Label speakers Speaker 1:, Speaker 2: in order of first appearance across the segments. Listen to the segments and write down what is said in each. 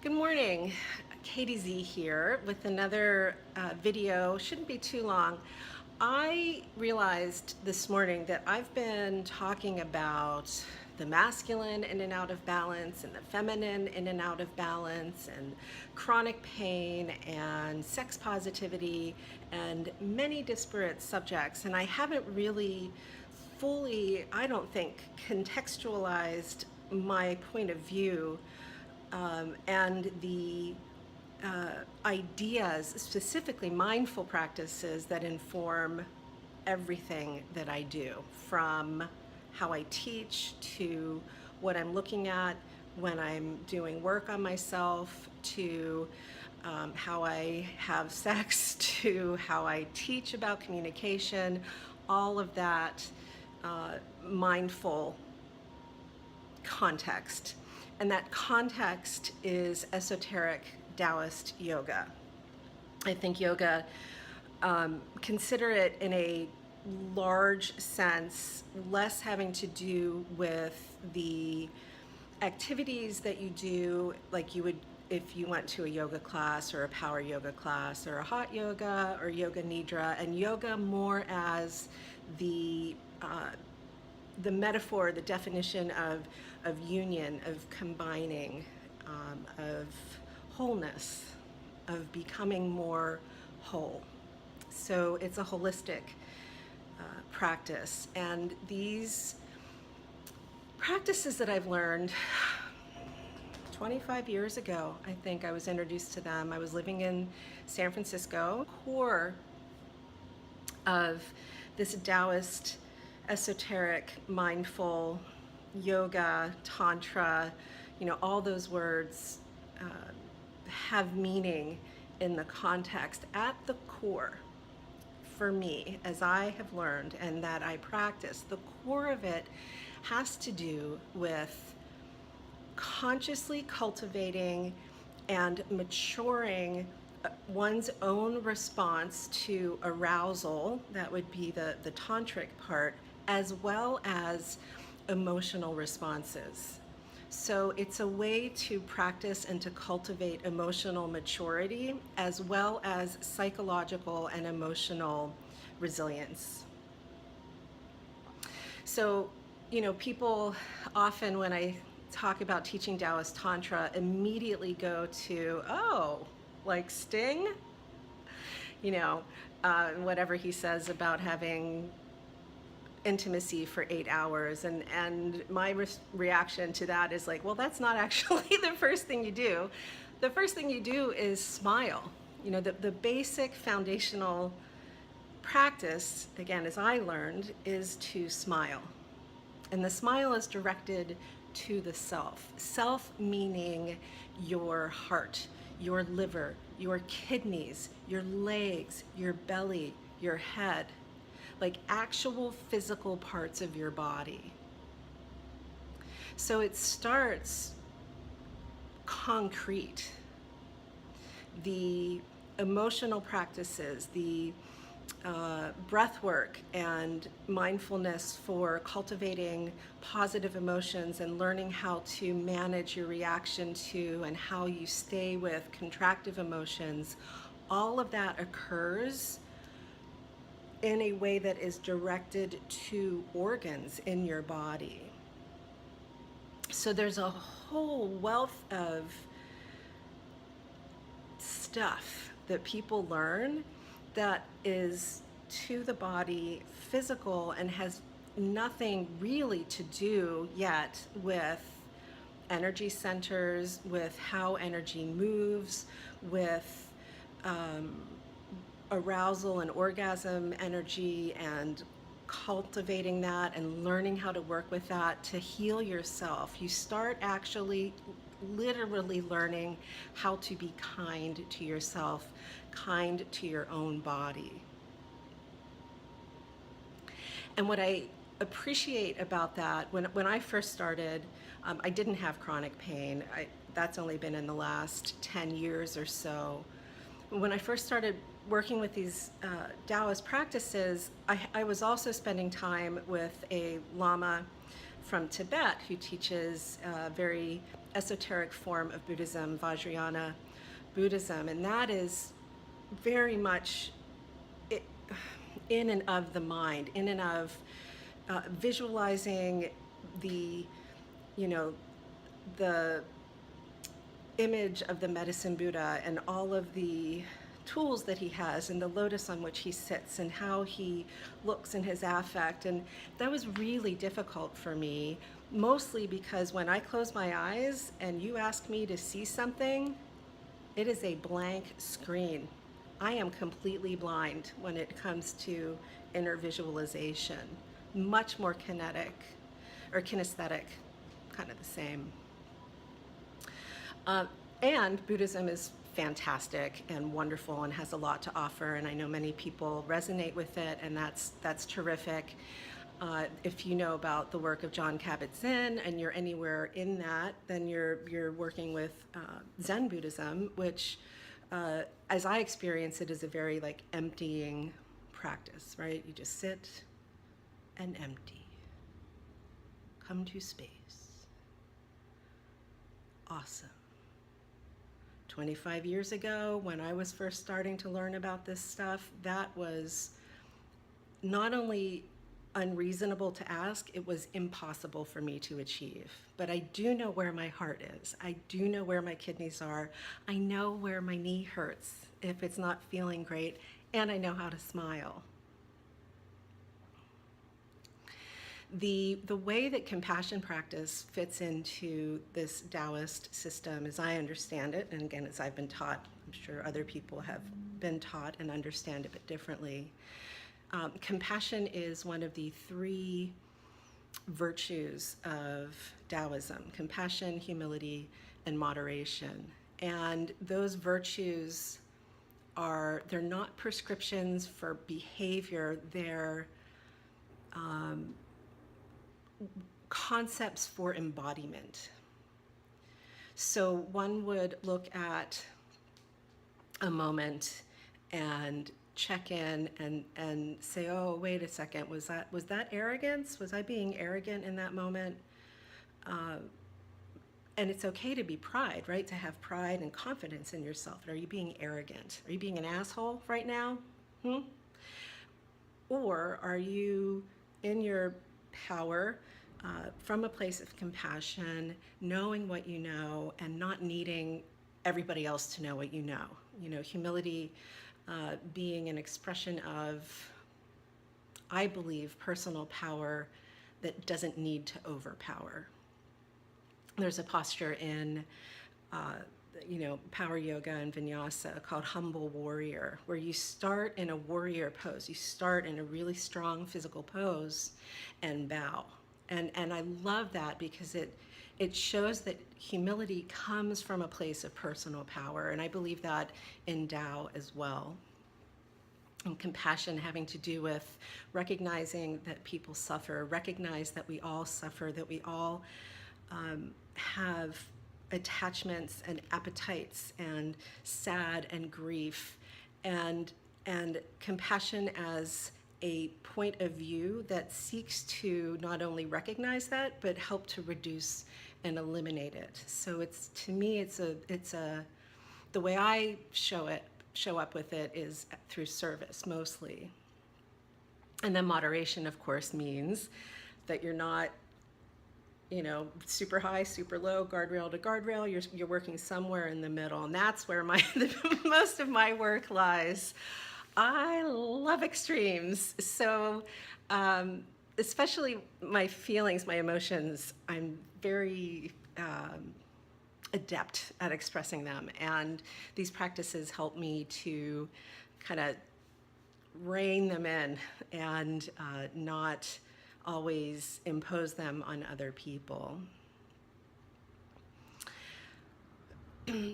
Speaker 1: Good morning, Katie Z here with another video. Shouldn't be too long. I realized this morning that I've been talking about the masculine in and out of balance and the feminine in and out of balance and chronic pain and sex positivity and many disparate subjects, and I haven't really fully, I don't think, contextualized my point of view and the ideas, specifically mindful practices that inform everything that I do, from how I teach to what I'm looking at when I'm doing work on myself, to how I have sex, to how I teach about communication, all of that mindful context. And that context is esoteric Taoist yoga. I think yoga, consider it in a large sense, less having to do with the activities that you do, like you would if you went to a yoga class or a power yoga class or a hot yoga or yoga nidra, and yoga more as the metaphor, the definition of union, of combining, of wholeness, of becoming more whole. So it's a holistic practice. And these practices that I've learned 25 years ago, I think I was introduced to them. I was living in San Francisco. Core of this Taoist, esoteric, mindful, yoga, tantra, all those words have meaning in the context. At the core, for me, as I have learned and that I practice, the core of it has to do with consciously cultivating and maturing one's own response to arousal, that would be the tantric part, as well as emotional responses. So it's a way to practice and to cultivate emotional maturity as well as psychological and emotional resilience. So, people often, when I talk about teaching Taoist Tantra, immediately go to, oh, like Sting? Whatever he says about having intimacy for 8 hours, and my reaction to that is like, well, that's not actually the first thing you do. The first thing you do is smile. The basic foundational practice, again, as I learned, is to smile. And the smile is directed to the self. Self meaning your heart, your liver, your kidneys, your legs, your belly, your head, like actual physical parts of your body. So it starts concrete. The emotional practices, the breath work and mindfulness for cultivating positive emotions and learning how to manage your reaction to and how you stay with contractive emotions, all of that occurs in a way that is directed to organs in your body. So there's a whole wealth of stuff that people learn that is to the body physical and has nothing really to do yet with energy centers, with how energy moves, with arousal and orgasm energy, and cultivating that and learning how to work with that to heal yourself. You start actually literally learning how to be kind to yourself, kind to your own body. And what I appreciate about that, when I first started, I didn't have chronic pain. That's only been in the last 10 years or so. When I first started working with these Taoist practices, I was also spending time with a Lama from Tibet who teaches very esoteric form of Buddhism, Vajrayana Buddhism, and that is very much i- in and of the mind, in and of visualizing the, you know, the image of the medicine Buddha and all of the tools that he has and the lotus on which he sits and how he looks in his affect. And that was really difficult for me, mostly because when I close my eyes and you ask me to see something, it is a blank screen. I am completely blind when it comes to inner visualization, much more kinetic or kinesthetic, kind of the same. And Buddhism is fantastic and wonderful and has a lot to offer, and I know many people resonate with it, and that's terrific. If you know about the work of Jon Kabat-Zinn and you're anywhere in that, then you're working with Zen Buddhism, which, as I experience it, is a very like emptying practice, right? You just sit and empty, come to space. Awesome. 25 years ago, when I was first starting to learn about this stuff, that was not only unreasonable to ask, it was impossible for me to achieve. But I do know where my heart is. I do know where my kidneys are. I know where my knee hurts if it's not feeling great, and I know how to smile. The way that compassion practice fits into this Taoist system, as I understand it, and again, as I've been taught, I'm sure other people have been taught and understand it a bit differently. Compassion is one of the three virtues of Taoism: compassion, humility, and moderation. And those virtues they're not prescriptions for behavior, they're concepts for embodiment. So one would look at a moment and check in and say, oh, wait a second, was that arrogance? Was I being arrogant in that moment? And it's okay to be pride, right? To have pride and confidence in yourself. Are you being arrogant? Are you being an asshole right now? Or are you in your power, from a place of compassion, knowing what you know and not needing everybody else to know what you know? You know, humility being an expression of, I believe, personal power that doesn't need to overpower. There's a posture in power yoga and vinyasa called humble warrior, where you start in a warrior pose. You start in a really strong physical pose and bow. And I love that because it shows that humility comes from a place of personal power. And I believe that in Tao as well. And compassion having to do with recognizing that people suffer, recognize that we all suffer, that we all have attachments and appetites and sad and grief, and compassion as a point of view that seeks to not only recognize that but help to reduce and eliminate it. So it's, to me, it's the way I show up with it is through service mostly. And then moderation, of course, means that you're not super high, super low, guardrail to guardrail. You're working somewhere in the middle, and that's where most of my work lies. I love extremes, so especially my feelings, my emotions, I'm very adept at expressing them, and these practices help me to kind of rein them in and not always impose them on other people.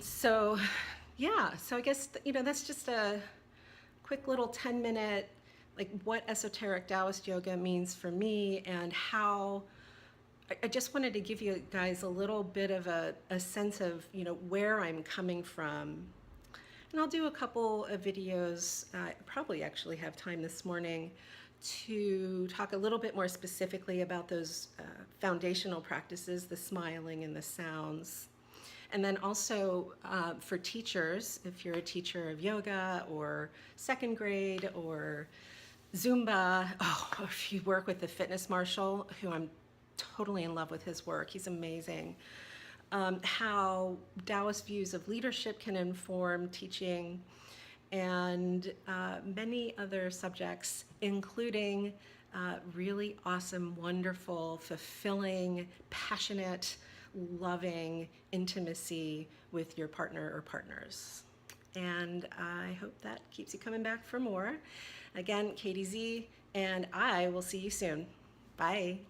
Speaker 1: So I guess that's just a quick little 10-minute, like, what esoteric Taoist yoga means for me, and how I just wanted to give you guys a little bit of a sense of where I'm coming from. And I'll do a couple of videos, probably actually have time this morning, to talk a little bit more specifically about those foundational practices, the smiling and the sounds. And then also for teachers, if you're a teacher of yoga or second grade or Zumba, or if you work with the fitness marshal, who I'm totally in love with his work, he's amazing. How Taoist views of leadership can inform teaching, and many other subjects, including really awesome, wonderful, fulfilling, passionate, loving intimacy with your partner or partners. And I hope that keeps you coming back for more. Again, Katie Z, and I will see you soon. Bye.